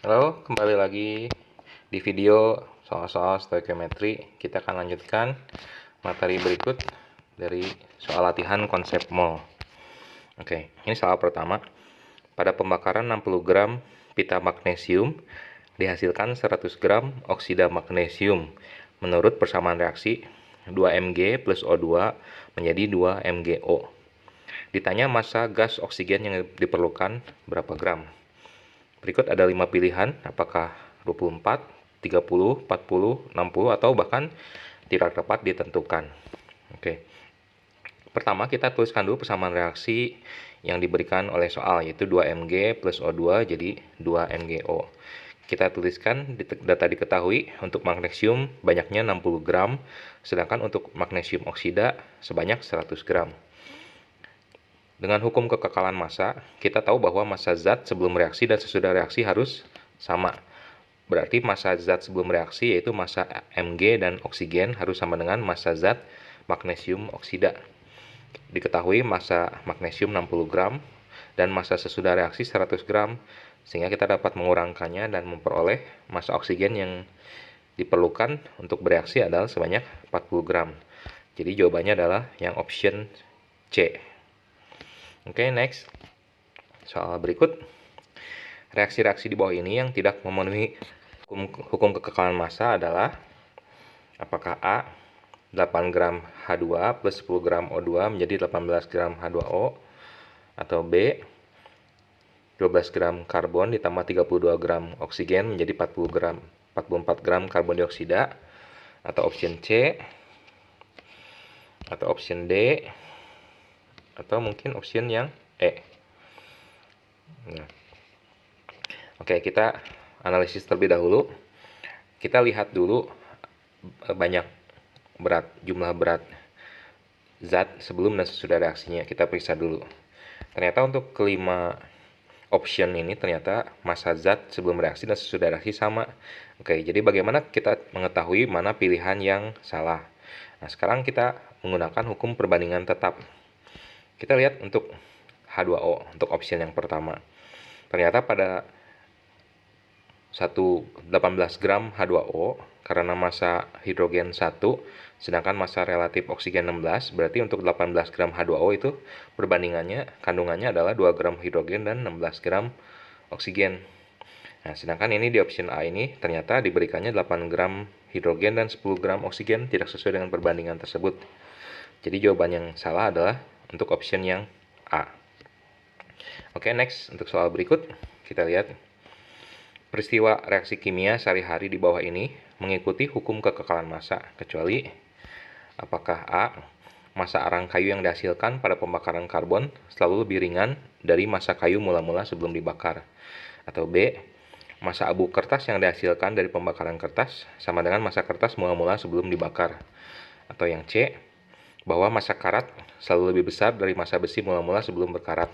Halo, kembali lagi di video soal-soal stoikiometri. Kita akan lanjutkan materi berikut dari soal latihan konsep mol. Oke, ini soal pertama. Pada pembakaran 60 gram pita magnesium dihasilkan 100 gram oksida magnesium. Menurut persamaan reaksi, 2 Mg plus O2 menjadi 2 MgO. Ditanya massa gas oksigen yang diperlukan berapa gram. Berikut ada 5 pilihan, apakah 24, 30, 40, 60, atau bahkan tidak dapat ditentukan. Oke. Pertama, kita tuliskan dulu persamaan reaksi yang diberikan oleh soal, yaitu 2 Mg plus O2 jadi 2 MgO. Kita tuliskan data diketahui untuk magnesium banyaknya 60 gram, sedangkan untuk magnesium oksida sebanyak 100 gram. Dengan hukum kekekalan massa, kita tahu bahwa massa zat sebelum reaksi dan sesudah reaksi harus sama. Berarti massa zat sebelum reaksi yaitu massa Mg dan oksigen harus sama dengan massa zat magnesium oksida. Diketahui massa magnesium 60 gram dan massa sesudah reaksi 100 gram, sehingga kita dapat mengurangkannya dan memperoleh massa oksigen yang diperlukan untuk bereaksi adalah sebanyak 40 gram. Jadi jawabannya adalah yang option C. Oke, next. Soal berikut. Reaksi-reaksi di bawah ini yang tidak memenuhi hukum kekekalan massa adalah apakah A 8 gram H2 plus 10 gram O2 menjadi 18 gram H2O, atau B 12 gram karbon ditambah 32 gram oksigen menjadi 44 gram karbon dioksida, atau option C, atau option D, atau mungkin option yang E. Nah, oke, kita analisis terlebih dahulu. Kita lihat dulu jumlah berat zat sebelum dan sesudah reaksinya. Kita periksa dulu. Ternyata untuk kelima option ini ternyata massa zat sebelum reaksi dan sesudah reaksi sama. Oke, jadi bagaimana kita mengetahui mana pilihan yang salah? Nah, sekarang kita menggunakan hukum perbandingan tetap. Kita lihat untuk H2O, untuk option yang pertama. Ternyata pada 18 gram H2O, karena massa hidrogen 1, sedangkan massa relatif oksigen 16, berarti untuk 18 gram H2O itu perbandingannya, kandungannya adalah 2 gram hidrogen dan 16 gram oksigen. Nah, sedangkan ini di option A ini ternyata diberikannya 8 gram hidrogen dan 10 gram oksigen, tidak sesuai dengan perbandingan tersebut. Jadi jawaban yang salah adalah untuk option yang A. Oke, next. Untuk soal berikut, kita lihat. Peristiwa reaksi kimia sehari-hari di bawah ini mengikuti hukum kekekalan massa, kecuali apakah A. Massa arang kayu yang dihasilkan pada pembakaran karbon selalu lebih ringan dari massa kayu mula-mula sebelum dibakar, atau B. Massa abu kertas yang dihasilkan dari pembakaran kertas sama dengan massa kertas mula-mula sebelum dibakar, atau yang C. Bahwa massa karat selalu lebih besar dari massa besi mula-mula sebelum berkarat,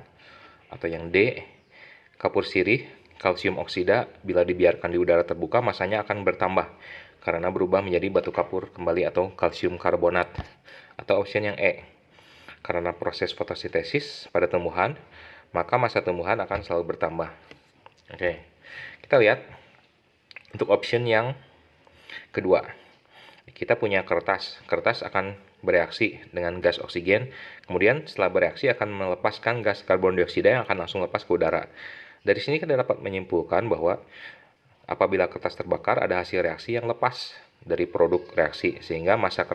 atau yang D. Kapur sirih, kalsium oksida, bila dibiarkan di udara terbuka massanya akan bertambah karena berubah menjadi batu kapur kembali atau kalsium karbonat, atau option yang E. Karena proses fotosintesis pada tumbuhan, maka massa tumbuhan akan selalu bertambah. Oke, kita lihat untuk option yang kedua. Kita punya kertas. Kertas akan bereaksi dengan gas oksigen, kemudian setelah bereaksi akan melepaskan gas karbon dioksida yang akan langsung lepas ke udara. Dari sini kita dapat menyimpulkan bahwa apabila kertas terbakar ada hasil reaksi yang lepas dari produk reaksi, sehingga massa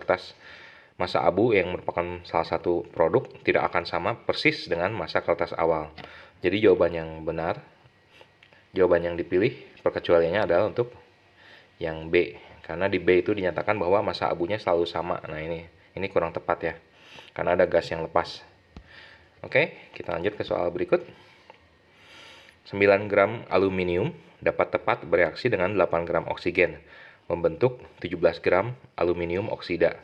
abu yang merupakan salah satu produk tidak akan sama persis dengan massa kertas awal. Jadi jawaban yang benar, jawaban yang dipilih perkecualiannya adalah untuk yang B, karena di B itu dinyatakan bahwa massa abunya selalu sama. Nah, ini kurang tepat ya, karena ada gas yang lepas. Oke, kita lanjut ke soal berikut. 9 gram aluminium dapat tepat bereaksi dengan 8 gram oksigen, membentuk 17 gram aluminium oksida.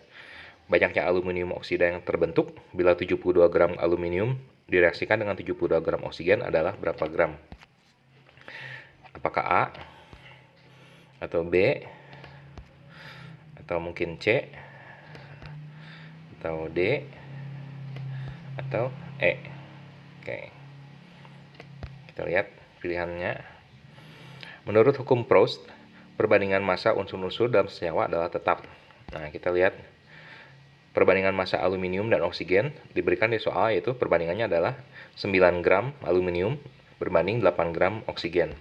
Banyaknya aluminium oksida yang terbentuk bila 72 gram aluminium direaksikan dengan 72 gram oksigen adalah berapa gram? Apakah A, atau B, atau mungkin C, atau D, atau E? Oke, kita lihat pilihannya. Menurut hukum Proust, perbandingan massa unsur-unsur dalam senyawa adalah tetap. Nah, kita lihat perbandingan massa aluminium dan oksigen diberikan di soal, yaitu perbandingannya adalah 9 gram aluminium berbanding 8 gram oksigen.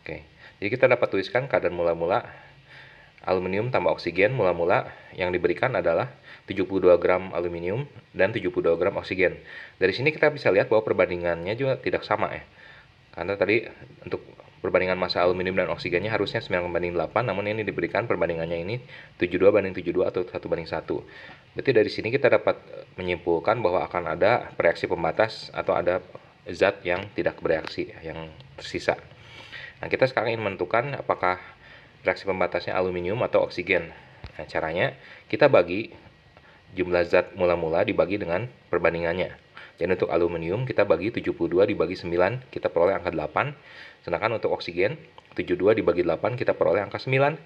Oke, jadi kita dapat tuliskan kadar mula-mula aluminium tambah oksigen mula-mula yang diberikan adalah 72 gram aluminium dan 72 gram oksigen. Dari sini kita bisa lihat bahwa perbandingannya juga tidak sama ya. Karena tadi untuk perbandingan massa aluminium dan oksigennya harusnya 9:8, namun ini diberikan perbandingannya ini 72:72 atau 1:1. Berarti dari sini kita dapat menyimpulkan bahwa akan ada reaksi pembatas atau ada zat yang tidak bereaksi, yang tersisa. Nah, kita sekarang ingin menentukan apakah reaksi pembatasnya aluminium atau oksigen. Nah, caranya kita bagi jumlah zat mula-mula dibagi dengan perbandingannya. Jadi untuk aluminium kita bagi 72 dibagi 9, kita peroleh angka 8. Sedangkan untuk oksigen 72 dibagi 8 kita peroleh angka 9.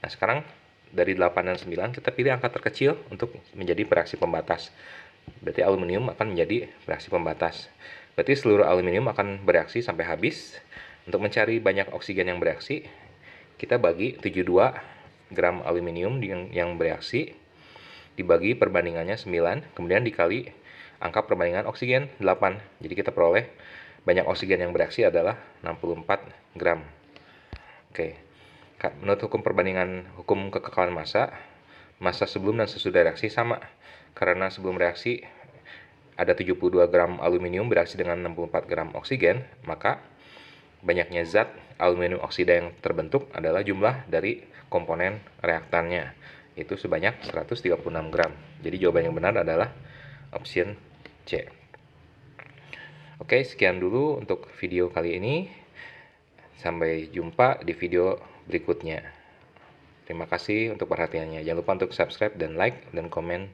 Nah, sekarang dari 8 dan 9 kita pilih angka terkecil untuk menjadi reaksi pembatas. Berarti aluminium akan menjadi reaksi pembatas. Berarti seluruh aluminium akan bereaksi sampai habis. Untuk mencari banyak oksigen yang bereaksi, kita bagi 72 gram aluminium yang bereaksi dibagi perbandingannya 9, kemudian dikali angka perbandingan oksigen 8. Jadi kita peroleh banyak oksigen yang bereaksi adalah 64 gram. Oke. Menurut hukum perbandingan hukum kekekalan massa, massa sebelum dan sesudah reaksi sama. Karena sebelum reaksi ada 72 gram aluminium bereaksi dengan 64 gram oksigen, maka banyaknya zat aluminium oksida yang terbentuk adalah jumlah dari komponen reaktannya, itu sebanyak 136 gram. Jadi jawaban yang benar adalah option C. Oke, sekian dulu untuk video kali ini. Sampai jumpa di video berikutnya. Terima kasih untuk perhatiannya. Jangan lupa untuk subscribe dan like dan komen